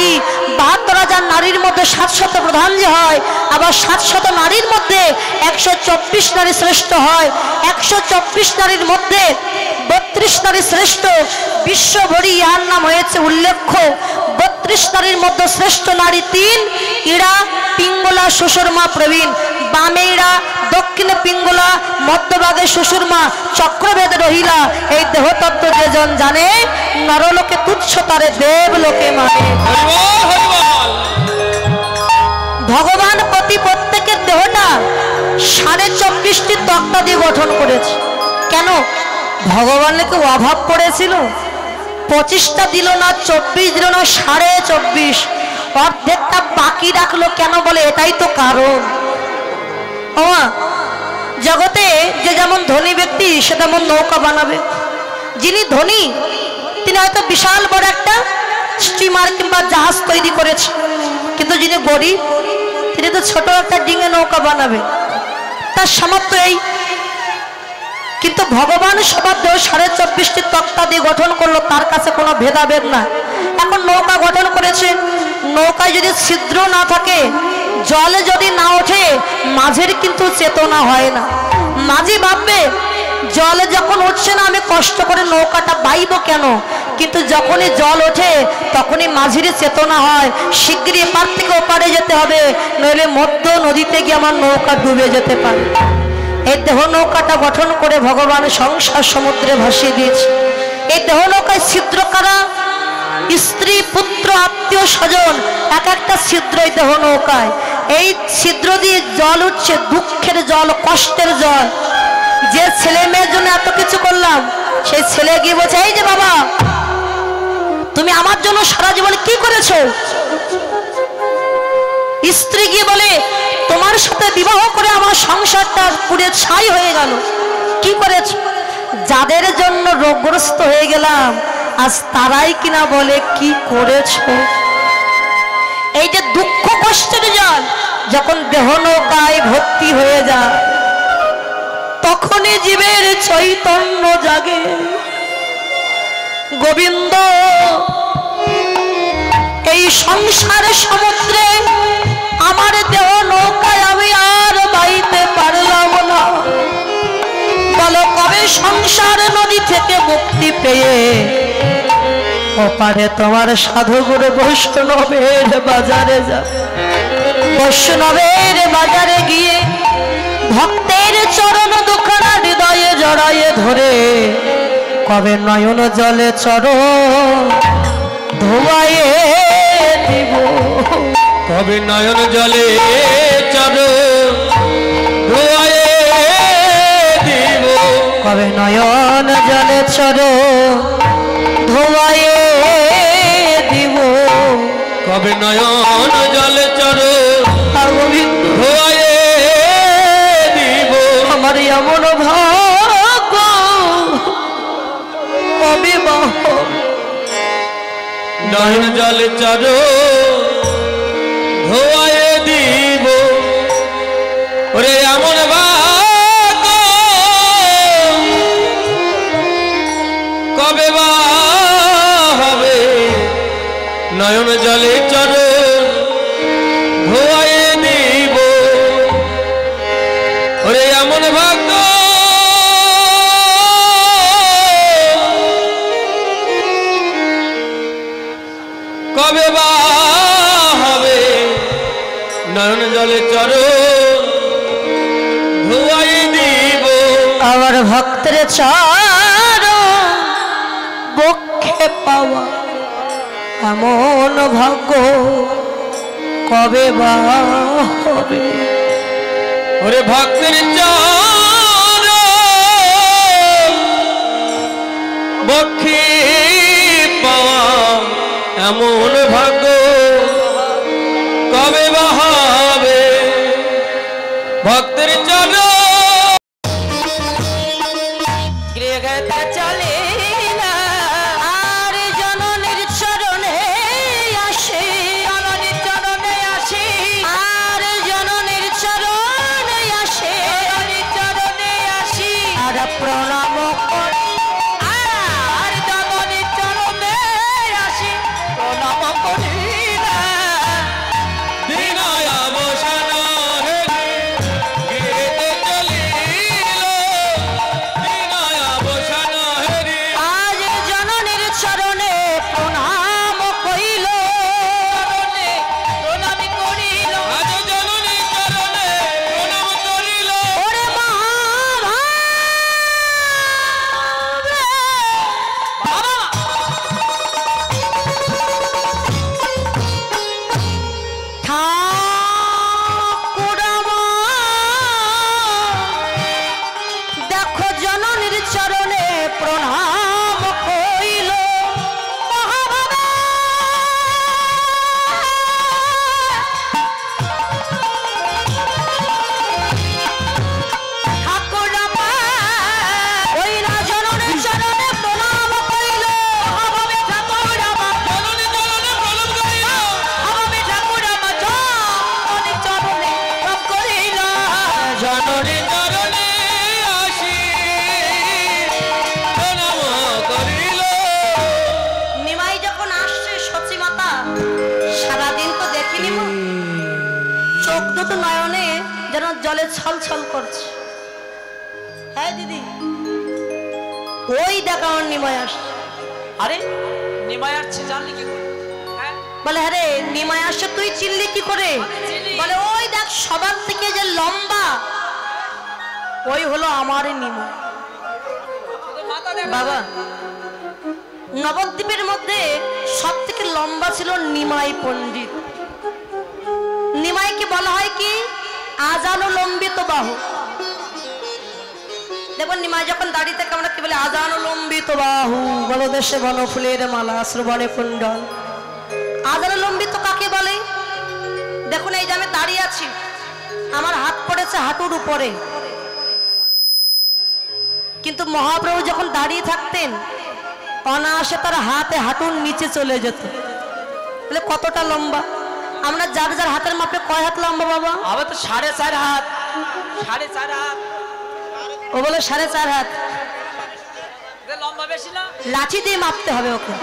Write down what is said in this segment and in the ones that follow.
কি ৭২,০০০ নারীর মধ্যে ৭০০ প্রধান যে হয়, আবার ৭০০ নারীর মধ্যে ১২৪ নারী শ্রেষ্ঠ হয়, ১২৪ নারীর মধ্যে ৩২ নারী শ্রেষ্ঠ। বিশ্বভরি ইহার নাম হয়েছে উল্লেখ্য। ৩২ নারীর মধ্যে শ্রেষ্ঠ নারী ৩, ইড়া, পিঙ্গলা, শ্বশুরমা, প্রবীণ। বামে ইড়া, দক্ষিণে পিঙ্গলা, মধ্যভাগে শ্বশুরমা, চক্রভেদ রহিলা। এই দেহতত্ত্ব যেজন জানে, নরলোকে তুচ্ছ তারে দেবলোকে মানে। ভগবান প্রত্যেকের দেহটা ২৪.৫টি তক্তা দিয়ে গঠন করেছে। কেন? ভগবানের কি অভাব পড়েছিল? 25টা দিল না, 24 দিল না, 24.৫, অর্ধেকটা বাকি রাখলো কেন? বলে এটাই তো কারণ। জগতে যে যেমন ধনী ব্যক্তি সে তেমন নৌকা বানাবে। যিনি ধনী তিনি হয়তো বিশাল বড় একটা স্টিমার কিংবা জাহাজ তৈরি করেছে, কিন্তু যিনি গরিব তিনি তো ছোট একটা ডিঙে নৌকা বানাবে, তার সামর্থ্য এই। কিন্তু ভগবান সবার দেহ 24.৫টি তক্তা দিয়ে গঠন করলো, তার কাছে কোনো ভেদাভেদ না। এখন নৌকা গঠন করেছে, নৌকায় যদি ছিদ্র না থাকে, জলে যদি না ওঠে, মাঝের কিন্তু চেতনা হয় না। মাঝি ভাববে জলে যখন উঠছে না আমি কষ্ট করে নৌকাটা বাইব কেন, কিন্তু যখনই জল ওঠে তখনই মাঝির চেতনা হয়, শিগগিরই এপার থেকে ওপারে যেতে হবে, নইলে মধ্য নদীতে গিয়ে আমার নৌকা ডুবে যেতে পারে। এই দেহ নৌকাটা গঠন করে ভগবান সংসার সমুদ্রে ভাসিয়ে দিয়েছে। এই দেহ নৌকায় ছিদ্র কারা? স্ত্রী, পুত্র, আত্মীয় স্বজন, এক একটা ছিদ্র এই দেহ নৌকায়। এই ছিদ্র দিয়ে জল উঠছে, দুঃখের জল, কষ্টের জল। যে ছেলে মেয়ের জন্য এত কিছু করলাম, সেই ছেলে গিয়ে বলছে, এই যে বাবা তুমি আমার জন্য সারা জীবন কি করেছো? স্ত্রী গিয়ে বলে, তোমার সাথে বিবাহ করে আমার সংসারটা পুড়ে ছাই হয়ে গেল। কি করেছো? যাদের জন্য রোগগ্রস্ত হয়ে গেলাম আজ তারাই কিনা বলে কি করেছো। এই যে দুঃখ কষ্টের জল যখন দেহ নৌকায় ভর্তি হয়ে যায়, তখনই জীবের চৈতন্য জাগে। গোবিন্দ এই সংসার সমুদ্রে আমার দেহ নৌকায় আমি আর বাইতে পারলাম না। বলো কবে সংসার নদী থেকে মুক্তি পেয়ে ওপারে তোমার সাধুগুরু বৈষ্ণবের বাজারে যা। বৈষ্ণবের বাজারে গিয়ে ভক্তের চরণ দুখানা হৃদয়ে জড়ায়ে ধরে কবে নয়ন জলে চরণ ধোয়ায়ে দিব। কবে নয়ন জলে চরণ ধোয়ায়ে দিব। কবে নয়ন জলে চরণ ধোয়ায়ে দিব। কবে নয়ন জলে চরণ ধোয়ায়ে দিব। আমার এমন ভাগ্য কবে নয়ন জলে চরণ ধোয়ায়ে দিব। ওরে এমন ভাগ্য কবে বা হবে। নয়ন জলে চরণ ধোয়ায়ে দিব। ওরে এমন ভাগ্য কবে বা হবে। নয়ন জলে চরণ ধোয়ায়ে দিব। আমার ভক্তের চরণ বক্ষে পাওয়া এমন ভাগ্য কবে বা হবে। ওরে ভক্তের চরণ বক্ষে পাওয়া এমন ভাগ্য কবে বা হবে। ভক্তের চরণ চলে না আর জননের চরণে আসে। জননের চরণে আসে আর জননের চরণে আসে। জননের চরণে আসি আর প্রণাম করি আর জননের চরণে আসি প্রণাম করি জলে ছল ছল করছে। হ্যাঁ দিদি, ওই দেখা আমার নিমাই আসছে। আরে নিমাই আসছে জানলি কি করে? হ্যাঁ বলে হ্যাঁ রে নিমাই আসছে, তুই চিনলি কি করে? বলে ওই দেখ সবার থেকে যে লম্বা ওই হলো আমার নিমাই। বাবা, নবদ্বীপের মধ্যে সব থেকে লম্বা ছিল নিমাই পণ্ডিত। নিমাইকে বলা হয় কি আজানো লম্বিত বাহু। দেখুন নিমাই যখন দাঁড়িয়ে থাকে আমরা কি বলে? আজানো লম্বিত বাহু, বলো দেশে বনো ফুলের মালা, শ্রবণে কুণ্ডল। আজানো লম্বিত কাকে বলে? দেখুন এই যে আমি দাঁড়িয়ে আছি, আমার হাত পড়েছে হাঁটুর উপরে, কিন্তু মহাপ্রভু যখন দাঁড়িয়ে থাকতেন অনায়াসে তার হাতে হাঁটুর নিচে চলে যেত। বলে কতটা লম্বা? আমরা যার যার হাতের মাপে কয় হাত লম্বা বাবা? আবার তো 4.5 হাত। 4.5 হাত। ও বলে 4.5 হাত। লম্বা বেশি না? লাঠি দিয়ে মাপতে হবে ওকে,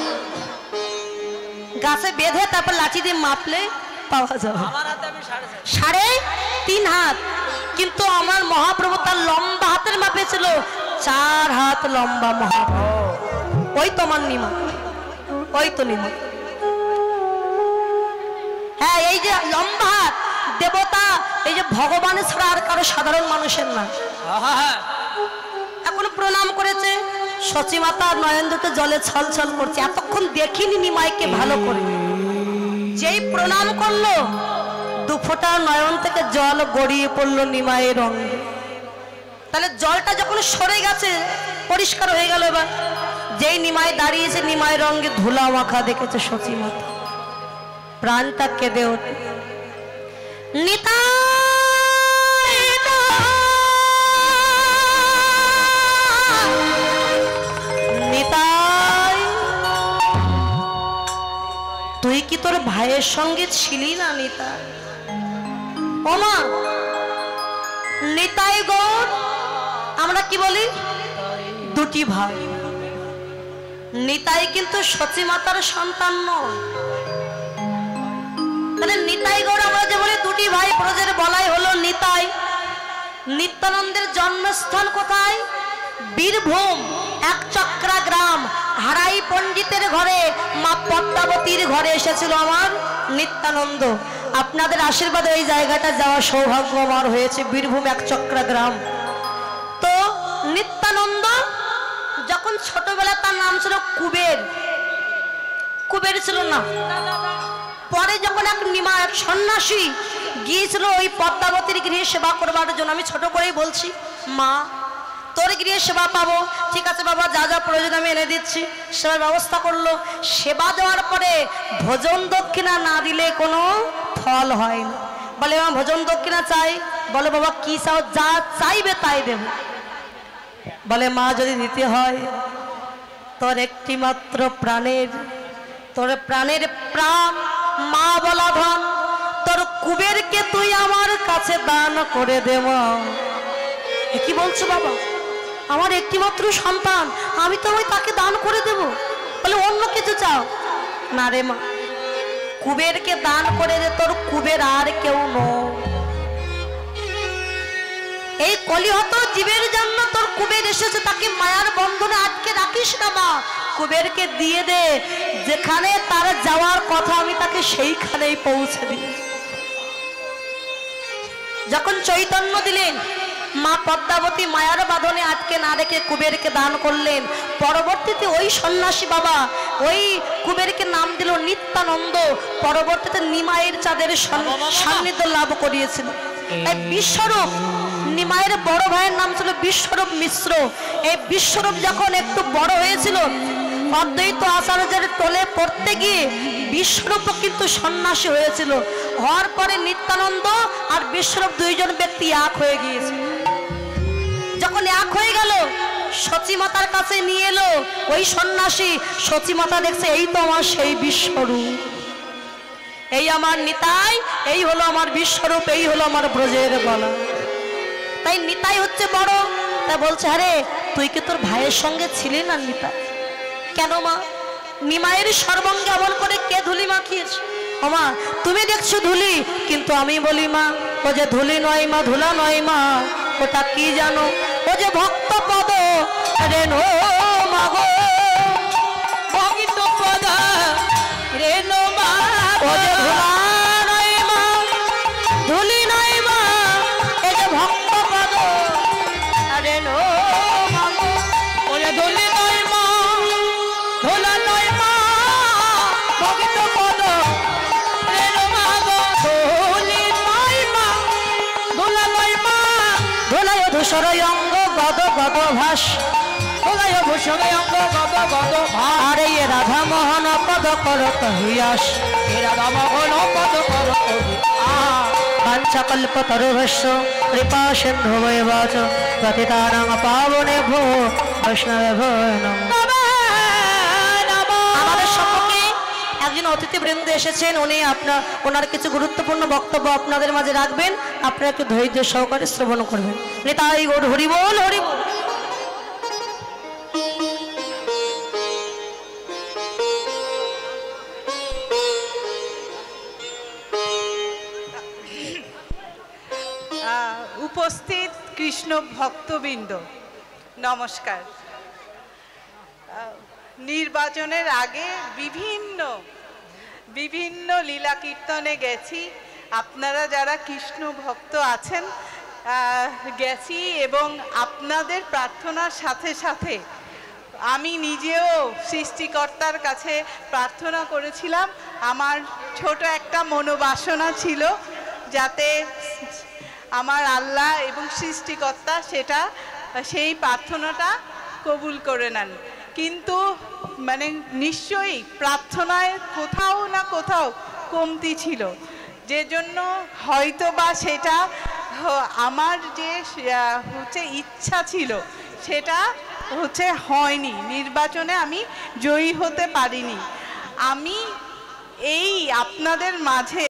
গাছে বেঁধে তারপর লাঠি দিয়ে মাপলে পাওয়া যাবে। আমার হাতে আমি 3.5 3.5 হাত। কিন্তু আমার মহাপ্রভু তার লম্বা হাতের মাপে ছিল 4 হাত লম্বা মহাপ্রভু। ওই তোমার নিমা, ওই তো নিমা। হ্যাঁ এই যে লম্বা হাত, দেবতা, এই যে ভগবানের ছাড়া আর কারো সাধারণ মানুষের না। এখন প্রণাম করেছে, সচিমাতা নয়ন দুটো জলে ছল ছল করছে। এতক্ষণ দেখিনি নিমাইকে ভালো করে, যেই প্রণাম করলো দুফোঁটা নয়ন থেকে জল গড়িয়ে পড়লো নিমাইয়ের রঙে। তাহলে জলটা যখন সরে গেছে পরিষ্কার হয়ে গেল। এবার যেই নিমাই দাঁড়িয়েছে নিমাইয়ের রঙে ধুলা মাখা দেখেছে সচিমাতা, প্রাণটা কেঁদে ওঠে। নিতাই, তুই কি তোর ভাইয়ের সঙ্গে ছিলি না নিতাই? ওমা নিতাই গৌর, আমরা কি বলি? দুটি ভাই। নিতাই কিন্তু সচিমাতার সন্তান নয়। তাহলে নিতাই গৌর আমরা যে বলি দুটি ভাই, ব্রজের বলাই হলো নিতাই। নিত্যানন্দের জন্মস্থান কোথায়? বীরভূম একচক্রা গ্রাম। হারাই পণ্ডিতের ঘরে মা পদ্মাবতীর ঘরে এসেছিল আমার নিত্যানন্দ। আপনাদের আশীর্বাদে এই জায়গাটা যাওয়া সৌভাগ্য আমার হয়েছে, বীরভূম একচক্রা গ্রাম। তো নিত্যানন্দ যখন ছোটবেলা তার নাম ছিল কুবের। কুবের ছিল না, পরে যখন এক সন্ন্যাসী গিয়েছিল ওই পদ্মাবতীর গৃহে সেবা করবার জন্য। আমি ছোট করেই বলছি, মা তোর গৃহে সেবা পাবো, ঠিক আছে বাবা, যা যা প্রয়োজন আমি এনে দিচ্ছি। সেবার ব্যবস্থা করলো। সেবা দেওয়ার পরে ভোজন দক্ষিণা না দিলে কোনো ফল হয় না। বলে মা ভোজন দক্ষিণা চাই। বলে বাবা কি চাও? যা চাইবে তাই দেব। বলে মা যদি দিতে হয় তোর একটি মাত্র প্রাণের, তোর প্রাণের প্রাণ মা বলা ধন, তোর কুবেরকে তুই আমার কাছে দান করে দে মা। কি বলছো বাবা? আমার একটি মাত্র সন্তান, আমি তো ওই তাকে দান করে দেব। বলে অন্য কিছু চাও? না রে মা, কুবেরকে দান করে দে, তোর কুবের আর কেউ নয়। এই কলিহত জীবের জন্য তোর কুবের এসেছে, তাকে মায়ার বন্ধনে আটকে রাখিস না মা। কুবেরকে দিয়ে দে, যেখানে তার যাওয়ার কথা আমি তাকে সেইখানেই পৌঁছে দিই। যখন চৈতন্য দিলেন, মা পদ্মাবতী মায়ার বাঁধনে আটকে না রেখে কুবেরকে দান করলেন। পরবর্তীতে ওই সন্ন্যাসী বাবা ওই কুবেরকে নাম দিল নিত্যানন্দ। পরবর্তীতে নিমাইয়ের চাঁদের সান্নিধ্য লাভ করিয়েছিল। বিশ্বরূপ, নিমাইয়ের বড় ভাইয়ের নাম ছিল বিশ্বরূপ মিশ্র। এই বিশ্বরূপ যখন একটু বড় হয়েছিল, অদ্বৈত আচার্যের টোলে পড়তে গিয়ে বিশ্বরূপ কিন্তু সন্ন্যাসী হয়েছিল। হওয়ার পরে নিত্যানন্দ আর বিশ্বরূপ দুইজন ব্যক্তি এক হয়ে গিয়েছে। যখন এক হয়ে গেল, সচিমাতার কাছে নিয়ে এলো ওই সন্ন্যাসী। সচিমাতা দেখছে এই তো আমার সেই বিশ্বরূপ, এই আমার নিতাই, এই হলো আমার বিশ্বরূপ, এই হলো আমার ব্রজের বলা। তাই নিতাই হচ্ছে বড়। তাই বলছে, আরে তুই কি তোর ভাইয়ের সঙ্গে ছিলি না নিতাই? কেন মা? নিমাইয়ের সর্বাঙ্গে এমন করে কে ধুলি মাখিয়েছে? ও মা, তুমি দেখছো ধুলি, কিন্তু আমি বলি মা ও যে ধুলি নয় মা, ধুলা নয় মা, ওটা কি জানো? ও যে ভক্ত পদ রেণু মাগো, ভক্ত পদ রেণু মা, ও যে ধুলা নয় মা, ধুলি নয় মা, এ যে ভক্ত পদ রেণু মাগো, ও যে ধুলি নয় মা, ধুলা নয় মা, ভক্ত পদ রেণু মা গো, ধুলি নয় মা, ধুলা নয় মা, ধুলায় ধূসর অঙ্গ গদ গদ ভাস, ধুলায় ভূষণ অঙ্গ গদ গদ ভাস, আরে এ রাধা মোহন পদ কর কহিয়াস, এ রাধা মোহন পদ কর বাঞ্ছা কল্প তরুভস্য কৃপা সিন্ধু বৈবাচ পতিতানাং পাবনে ভো বৈষ্ণবে ভো নমঃ। আমাদের সম্মুখে একজন অতিথিবৃন্দ এসেছেন, উনি ওনার কিছু গুরুত্বপূর্ণ বক্তব্য আপনাদের মাঝে রাখবেন, আপনারা একটু ধৈর্য সহকারে শ্রবণ করবেন। নিতাই গৌর হরি বল, হরি বল। উপস্থিত কৃষ্ণ ভক্তবৃন্দ, নমস্কার। নির্বাচনের আগে বিভিন্ন লীলা কীর্তনে গেছি। আপনারা যারা কৃষ্ণ ভক্ত আছেন গেছি, এবং আপনাদের প্রার্থনার সাথে সাথে আমি নিজেও সৃষ্টিকর্তার কাছে প্রার্থনা করেছিলাম। আমার ছোট একটা মনোবাসনা ছিল যাতে আমার আল্লাহ এবং সৃষ্টিকর্তা সেই প্রার্থনাটা কবুল করে নেন। কিন্তু নিশ্চয়ই প্রার্থনায় কোথাও না কোথাও কমতি ছিল, যে জন্য হয়তো বা সেটা আমার যে ইচ্ছা ছিল সেটা হয়নি, নির্বাচনে আমি জয়ী হতে পারিনি। আমি এই আপনাদের মাঝে